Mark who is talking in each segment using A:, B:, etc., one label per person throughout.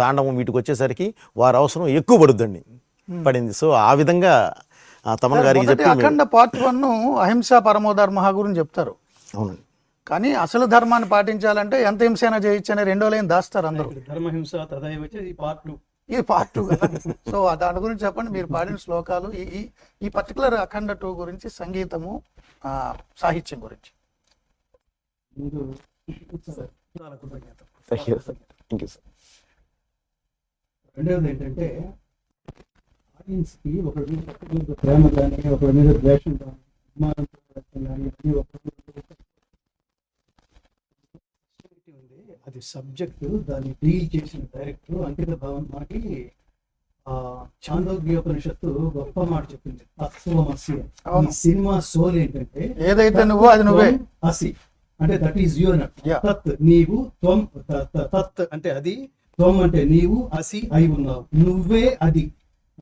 A: తాండవం వీటికి వచ్చేసరికి వారి అవసరం ఎక్కువ పడుద్దండి పడింది. సో ఆ విధంగా తమన్ గారికి చెప్పి
B: అఖండ పార్ట్ 1 అహింసా పరమోధర్మ గురించి చెప్తారు.
A: అవునండి.
B: కానీ అసలు ధర్మాన్ని పాటించాలంటే ఎంత హింసైనా చేయొచ్చు అనే 2 లైన్ దాస్తారు అందరూ.
C: ధర్మహింస తదైవ ఇది పార్ట్ 2.
B: ఇది పార్ట్ 2 కదా. సో దాని గురించి చెప్పండి, మీరు పాడిన శ్లోకాలు, ఈ పర్టికులర్ అఖండ 2 గురించి, సంగీతము, సాహిత్యం గురించి.
C: ముందు రెండవది ఏంటంటే ఆడియన్స్కి ఒకరి మీద ప్రేమ కానీ, ఒకరి మీద ద్వేషం కానీ, అభిమానం కానీ ఉంది. అది సబ్జెక్టు, దాన్ని డీల్ చేసిన డైరెక్టర్ అంకిత భవన్ మనకి చాందోగ్యోపనిషత్తు గొప్ప మాట చెప్పింది, తత్వమసి. ఈ సినిమా సోల్ ఏంటంటే
B: ఏదైతే నువ్వు అది నువ్వే,
C: అసి అంటే దట్ ఈస్ యువర్, తత్ నీవు, త్వం తత్ అంటే అది, త్వం అంటే నీవు, అసి అయి ఉన్నావు, నువ్వే అది.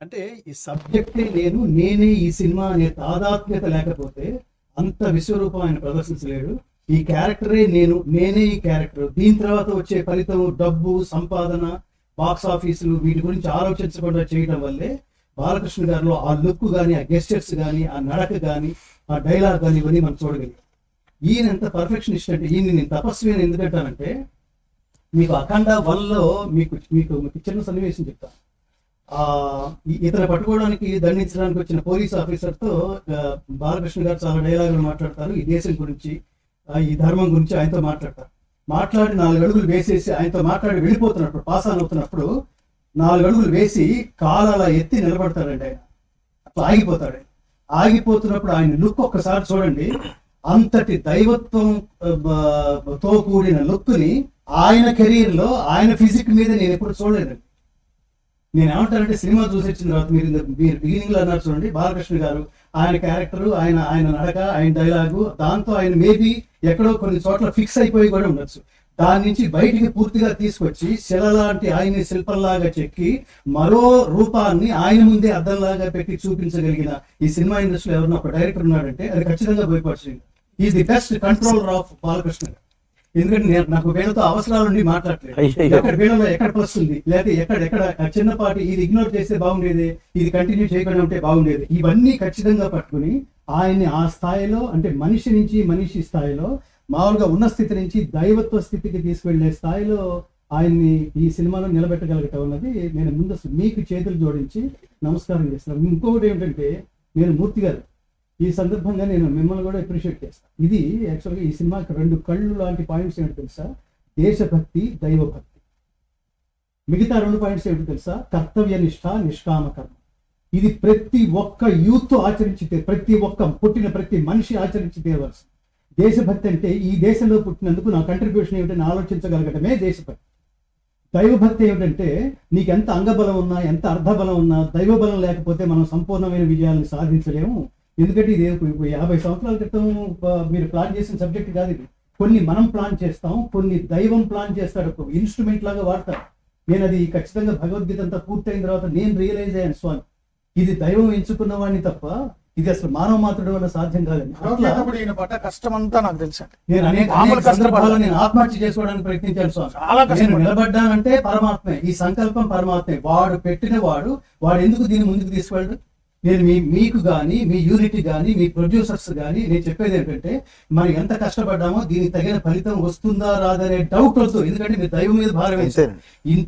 C: అంటే ఈ సబ్జెక్టే నేను, నేనే ఈ సినిమా అనే తాదాత్మ్యత లేకపోతే అంత విశ్వరూపం ఆయన ప్రదర్శించలేడు. ఈ క్యారెక్టరే నేను, నేనే ఈ క్యారెక్టర్. దీని తర్వాత వచ్చే ఫలితం డబ్బు, సంపాదన, బాక్స్ ఆఫీసులు, వీటి గురించి ఆలోచించకుండా చేయడం వల్లే బాలకృష్ణ గారిలో ఆ లుక్ కానీ, ఆ గెస్టర్స్ కానీ, ఆ నడక కానీ, ఆ డైలాగ్ కానీ ఇవన్నీ మనం చూడగలిగాం. ఈయన ఎంత పర్ఫెక్షనిస్ట్ అంటే, ఈయన నేను తపస్వి అని ఎందుకంటానంటే, మీకు అఖండ 1లో మీకు చిన్న సన్నివేశం చెప్తాను. ఇతను పట్టుకోవడానికి, దండించడానికి వచ్చిన పోలీస్ ఆఫీసర్తో బాలకృష్ణ గారు చాలా డైలాగులు మాట్లాడతారు. ఈ దేశం గురించి, ఈ ధర్మం గురించి ఆయనతో మాట్లాడతారు. మాట్లాడి 4 అడుగులు వేసేసి ఆయనతో మాట్లాడి వెళ్ళిపోతున్నప్పుడు, పాస్ ఆన్ అవుతున్నప్పుడు 4 అడుగులు వేసి కాలు అలా ఎత్తి నిలబడతాడండి. ఆయన అట్లా ఆగిపోతాడు. ఆగిపోతున్నప్పుడు ఆయన లుక్ ఒక్కసారి చూడండి. అంతటి దైవత్వంతో కూడిన లుక్ని ఆయన కెరీర్లో, ఆయన ఫిజిక్ మీద నేను ఎప్పుడు చూడలేదండి. నేను ఏమంటానంటే, సినిమా చూసి వచ్చిన తర్వాత మీరు బిగినింగ్ లో అన్నారు చూడండి, బాలకృష్ణ గారు ఆయన క్యారెక్టర్, ఆయన నడక, ఆయన డైలాగు, దాంతో ఆయన మేబీ ఎక్కడో కొన్ని చోట్ల ఫిక్స్ అయిపోయి కూడా ఉండొచ్చు. దాని నుంచి బయటికి పూర్తిగా తీసుకొచ్చి శిల లాంటి ఆయన్ని శిల్పంలాగా చెక్కి మరో రూపాన్ని ఆయన ముందే అద్దంలాగా పెట్టి చూపించగలిగిన ఈ సినిమా ఇండస్ట్రీలో ఎవరన్నా ఒక డైరెక్టర్ ఉన్నాడంటే అది ఖచ్చితంగా Boyapati is the best controller of Balakrishna గారు. ఎందుకంటే నాకు వీళ్ళతో అవసరాలు ఉండి మాట్లాడలేదు. ఎక్కడ వీళ్ళలో ఎక్కడ ప్లస్ ఉంది, లేదా ఎక్కడ చిన్నపాటి ఇది ఇగ్నోర్ చేస్తే బాగుండేది, ఇది కంటిన్యూ చేయకుండా ఉంటే బాగుండేది, ఇవన్నీ ఖచ్చితంగా పట్టుకుని ఆయన్ని ఆ స్థాయిలో, అంటే మనిషి నుంచి మనిషి స్థాయిలో, మామూలుగా ఉన్న స్థితి నుంచి దైవత్వ స్థితికి తీసుకువెళ్లే స్థాయిలో ఆయన్ని ఈ సినిమాలో నిలబెట్టగలగటం అన్నది నేను ముందు మీకు చేతులు జోడించి నమస్కారం చేస్తున్నాను. ఇంకొకటి ఏమిటంటే, నేను మూర్తి గారు ఈ సందర్భంగా నేను మిమ్మల్ని కూడా అప్రిషియేట్ చేస్తాను. ఇది యాక్చువల్గా ఈ సినిమాకి 2 కళ్ళు లాంటి పాయింట్స్ ఏంటో తెలుసా? దేశభక్తి, దైవభక్తి. మిగతా 2 పాయింట్స్ ఏంటో తెలుసా? కర్తవ్య నిష్ఠ, నిష్కామ కర్మ. ఇది ప్రతి ఒక్క యూత్ ఆచరించితే, పుట్టిన ప్రతి మనిషి ఆచరించితే వలసి. దేశభక్తి అంటే ఈ దేశంలో పుట్టినందుకు నా కంట్రిబ్యూషన్ ఏమిటని ఆలోచించగలగటమే దేశభక్తి. దైవభక్తి ఏమిటంటే, నీకు ఎంత అంగబలం ఉన్నా, ఎంత అర్ధబలం ఉన్నా, దైవబలం లేకపోతే మనం సంపూర్ణమైన విజయాలను సాధించలేము. ఎందుకంటే ఇది 50 సంవత్సరాల క్రితం మీరు ప్లాన్ చేసిన సబ్జెక్ట్ కాదు ఇది. కొన్ని మనం ప్లాన్ చేస్తాం, కొన్ని దైవం ప్లాన్ చేస్తాడు, ఒక ఇన్స్ట్రుమెంట్ లాగా వాడతాడు. నేను అది ఖచ్చితంగా భగవద్గీత అంతా పూర్తయిన తర్వాత నేను రియలైజ్ అయ్యాను, స్వామి ఇది దైవం ఎంచుకున్న వాడిని తప్ప ఇది అసలు మానవ మాత్రుడు వల్ల సాధ్యం కాదని.
B: కష్టమంతా నాకు తెలుసు.
C: నేను అనేక నేను ఆత్మహత్య చేసుకోవడానికి ప్రయత్నించాను స్వామి. నేను నిలబడ్డానంటే పరమాత్మే, ఈ సంకల్పం పరమాత్మే. వాడు పెట్టిన వాడు ఎందుకు దీన్ని ముందుకు తీసుకెళ్ళడు? నేను మీకు కానీ, మీ యూనిట్ కానీ, మీ ప్రొడ్యూసర్స్ కానీ నేను చెప్పేది ఏంటంటే, మనం ఎంత కష్టపడ్డామో దీనికి తగిన ఫలితం వస్తుందా రాదనే డౌట్ వద్దు. ఎందుకంటే మీరు దైవం మీద భారం వేశారు.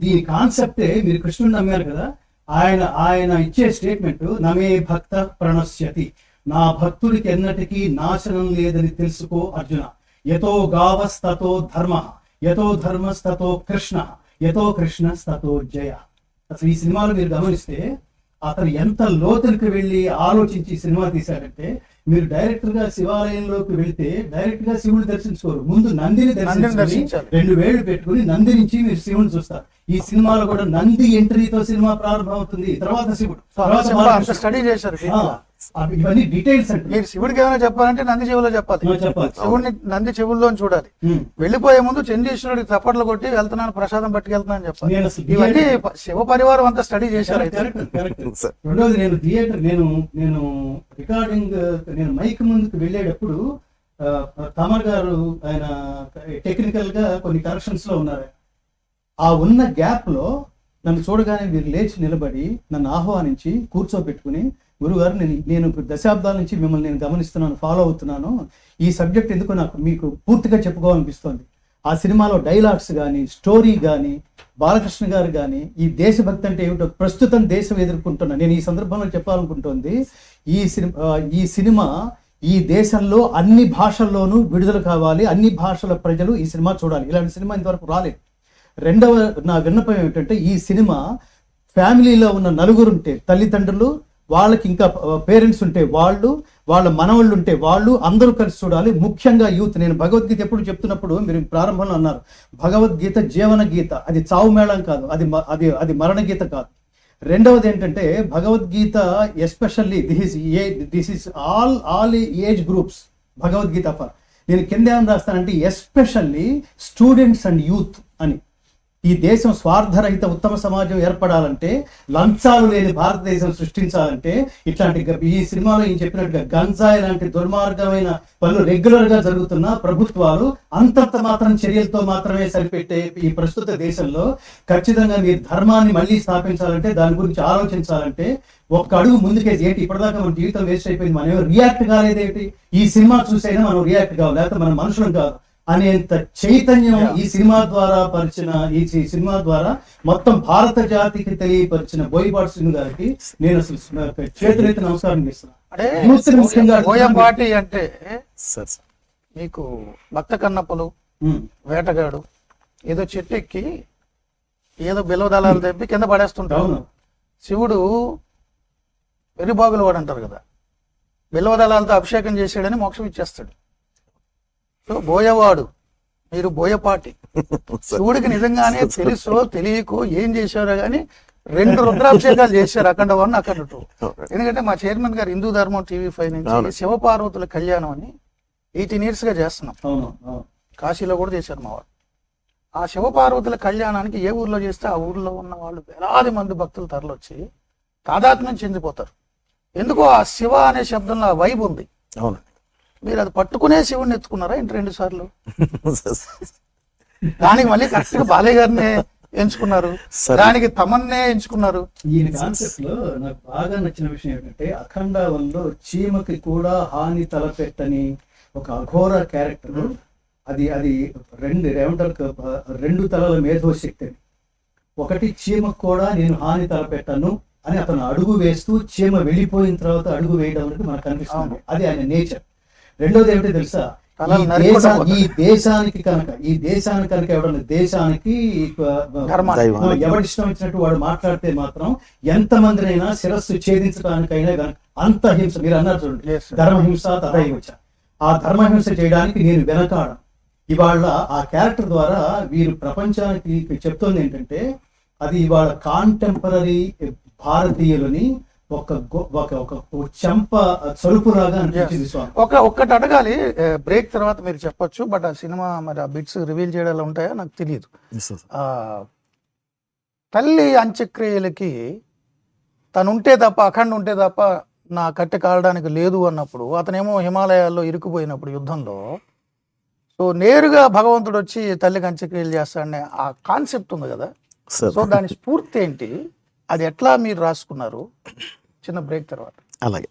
C: దీని కాన్సెప్టే, మీరు కృష్ణుడు నమ్మారు కదా, ఆయన ఇచ్చే స్టేట్మెంట్ నమే భక్త ప్రణశ్యతి, నా భక్తుడికి ఎన్నటికీ నాశనం లేదని తెలుసుకో అర్జున. యతో గావస్తతో ధర్మ, యతో ధర్మస్తతో కృష్ణ, యతో కృష్ణస్తతో జయ. అసలు ఈ సినిమాలో మీరు గమనిస్తే అతను ఎంత లోతులకు వెళ్ళి ఆలోచించి సినిమా తీశాడంటే, మీరు డైరెక్టర్ గా శివాలయంలోకి వెళ్తే డైరెక్ట్ గా శివుని దర్శించుకోరు, ముందు నందిని దర్శించాలి. 2 వేళ్లు పెట్టుకుని నంది నుంచి మీరు శివుని చూస్తారు. ఈ సినిమాలో కూడా నంది ఎంట్రీతో సినిమా ప్రారంభం అవుతుంది, తర్వాత శివుడు,
B: స్టడీ చేశారు.
C: ఇవన్నీ డీటెయిల్స్ అంటే
B: మీరు శివుడికి ఏమైనా చెప్పాలంటే నంది చెవులో చెప్పాలి. శివుడిని నంది చెవుల్లో చూడాలి. వెళ్ళిపోయే ముందు చండీశ్వరుడికి చప్పట్లు కొట్టి వెళ్తున్నాను, ప్రసాదం పట్టుకెళ్తున్నాను అని చెప్పాలి. ఇవన్నీ శివ పరివారం అంతా స్టడీ చేశారు.
C: రెండోది, నేను థియేటర్, నేను రికార్డింగ్, నేను మైక్ ముందుకు వెళ్ళేటప్పుడు తమర్ గారు ఆయన టెక్నికల్ గా కొన్ని కరెక్షన్స్ లో ఉన్నారు. ఆ ఉన్న గ్యాప్ లో నన్ను చూడగానే వీరు లేచి నిలబడి నన్ను ఆహ్వానించి కూర్చోబెట్టుకుని, గురుగారు నేను దశాబ్దాల నుంచి మిమ్మల్ని నేను గమనిస్తున్నాను, ఫాలో అవుతున్నాను, ఈ సబ్జెక్ట్ ఎందుకు నాకు మీకు పూర్తిగా చెప్పుకోవాలనిపిస్తోంది. ఆ సినిమాలో డైలాగ్స్ కానీ, స్టోరీ కానీ, బాలకృష్ణ గారు కానీ, ఈ దేశభక్తి అంటే ఏమిటో ప్రస్తుతం దేశం ఎదుర్కొంటున్నా, నేను ఈ సందర్భంలో చెప్పాలనుకుంటోంది, ఈ సినిమా ఈ దేశంలో అన్ని భాషల్లోనూ విడుదల కావాలి, అన్ని భాషల ప్రజలు ఈ సినిమా చూడాలి. ఇలాంటి సినిమా ఇంతవరకు రాలేదు. రెండవ నా విన్నపం ఏమిటంటే, ఈ సినిమా ఫ్యామిలీలో ఉన్న నలుగురు ఉంటే తల్లిదండ్రులు, వాళ్ళకి ఇంకా పేరెంట్స్ ఉంటే వాళ్ళు, వాళ్ళ మనవాళ్ళు ఉంటే వాళ్ళు, అందరూ కలిసి చూడాలి. ముఖ్యంగా యూత్. నేను భగవద్గీత ఎప్పుడు చెప్తున్నప్పుడు మీరు ప్రారంభంలో అన్నారు, భగవద్గీత జీవన గీత, అది చావు మేళం కాదు, అది మరణ గీత కాదు. రెండవది ఏంటంటే, Bhagavad Gita especially this is all age groups Bhagavad Gita for. నేను కింద ఏమని రాస్తానంటే, ఎస్పెషల్లీ స్టూడెంట్స్ అండ్ యూత్ అని. ఈ దేశం స్వార్థరహిత ఉత్తమ సమాజం ఏర్పడాలంటే, లంచాలు లేని భారతదేశం సృష్టించాలంటే, ఇట్లాంటి ఈ సినిమాలో ఈయన చెప్పినట్టుగా గంజాయి లాంటి దుర్మార్గమైన పనులు రెగ్యులర్ గా జరుగుతున్న ప్రభుత్వాలు అంతంత మాత్రం చర్యలతో మాత్రమే సరిపెట్టే ఈ ప్రస్తుత దేశంలో ఖచ్చితంగా మీరు ధర్మాన్ని మళ్ళీ స్థాపించాలంటే, దాని గురించి ఆలోచించాలంటే ఒక్క అడుగు ముందుకేసి, ఏంటి ఇప్పటిదాకా మన జీవితం వేస్ట్ అయిపోయింది, మనం రియాక్ట్ కాలేదేంటి, ఈ సినిమా చూసైనా మనం రియాక్ట్ కావాలి, లేకపోతే మన మనుషులం కాదు అనేంత చైతన్యం ఈ సినిమా ద్వారా మొత్తం భారత జాతికి తెలియపరిచిన బోయపాటి శ్రీను గారికి నేను అసలు చేతులైతే నమస్కారం చేస్తున్నాను.
B: బోయపాటి అంటే
A: సార్
B: మీకు భక్త కన్నప్పలు, వేటగాడు, ఏదో చెట్టు ఎక్కి ఏదో బిల్వ దళాలు తెప్పి కింద పడేస్తుంటాడు. శివుడు వెర్రిబాగులు వాడు అంటారు కదా, బిల్వ దళాలతో అభిషేకం చేసాడని మోక్షం ఇచ్చేస్తాడు. సో బోయవాడు, మీరు బోయపాటి. శివుడికి నిజంగానే తెలుసో తెలియకో ఏం చేశారో కానీ 2 రుద్రాభిషేకాలు చేశారు, అఖండ 1, అఖండ 2. ఎందుకంటే మా చైర్మన్ గారు హిందూ ధర్మం TV5 నుంచి శివపార్వతుల కళ్యాణం అని 18 years గా చేస్తున్నాం. కాశీలో కూడా చేశారు మా వారు. ఆ శివపార్వతుల కళ్యాణానికి ఏ ఊర్లో చేస్తే ఆ ఊర్లో ఉన్న వాళ్ళు వేలాది మంది భక్తులు తరలొచ్చి తాదాత్మ్యం చెందిపోతారు. ఎందుకో ఆ శివ అనే శబ్దంలో ఆ వైబ్ ఉంది.
A: అవును.
B: మీరు అది పట్టుకునే శివుడిని ఎత్తుకున్నారా ఇంటి 2 సార్లు? దానికి మళ్ళీ కరెక్ట్ గా బాలయ్య గారిని ఎంచుకున్నారు, దానికి తమన్నే ఎంచుకున్నారు.
C: ఈ కాన్సెప్ట్ లో నాకు బాగా నచ్చిన విషయం ఏంటంటే, అఖండ 1లో చీమకి కూడా హాని తలపెట్టని ఒక అఘోర క్యారెక్టర్. అది రెండు తలల మేధోశక్తి. ఒకటి, చీమకు కూడా నేను హాని తలపెట్టను అని అతను అడుగు వేస్తూ, చీమ వెళ్ళిపోయిన తర్వాత అడుగు వేయడం అనేది మనకు కనిపిస్తుంది. అది ఆయన నేచర్. రెండోది ఏమిటో తెలుసా, ఈ దేశానికి కనుక ఎవడన్నా దేశానికి ఎవరిష్టం వచ్చినట్టు వాడు మాట్లాడితే మాత్రం ఎంతమందినైనా శిరస్సు ఛేదించడానికైనా కనుక అంత హింస. మీరు అన్నారు చూడండి, ధర్మహింస తదైవచ. ఆ ధర్మహింస చేయడానికి నేను వెనకాడను. ఇవాళ ఆ క్యారెక్టర్ ద్వారా వీరు ప్రపంచానికి చెప్తోంది ఏంటంటే, అది ఇవాళ కాంటెంపరీ భారతీయులని ఒక చెంప చలుపులాగా అనిపించింది.
B: ఒక్కటి అడగాలి, బ్రేక్ తర్వాత మీరు చెప్పొచ్చు, బట్ ఆ సినిమా మరి ఆ బిట్స్ రివీల్ చేయడాలు ఉంటాయా నాకు తెలియదు. తల్లి అంత్యక్రియలకి తను ఉంటే తప్ప, అఖండ ఉంటే తప్ప నా కట్టె కాలడానికి లేదు అన్నప్పుడు, అతనేమో హిమాలయాల్లో ఇరుక్కుపోయినప్పుడు యుద్ధంలో, సో నేరుగా భగవంతుడు వచ్చి తల్లికి అంత్యక్రియలు చేస్తాడనే ఆ కాన్సెప్ట్ ఉంది కదా, సో దాని స్ఫూర్తి ఏంటి, అది ఎట్లా మీరు రాసుకున్నారు? చిన్న బ్రేక్ తర్వాత.
A: అలాగే.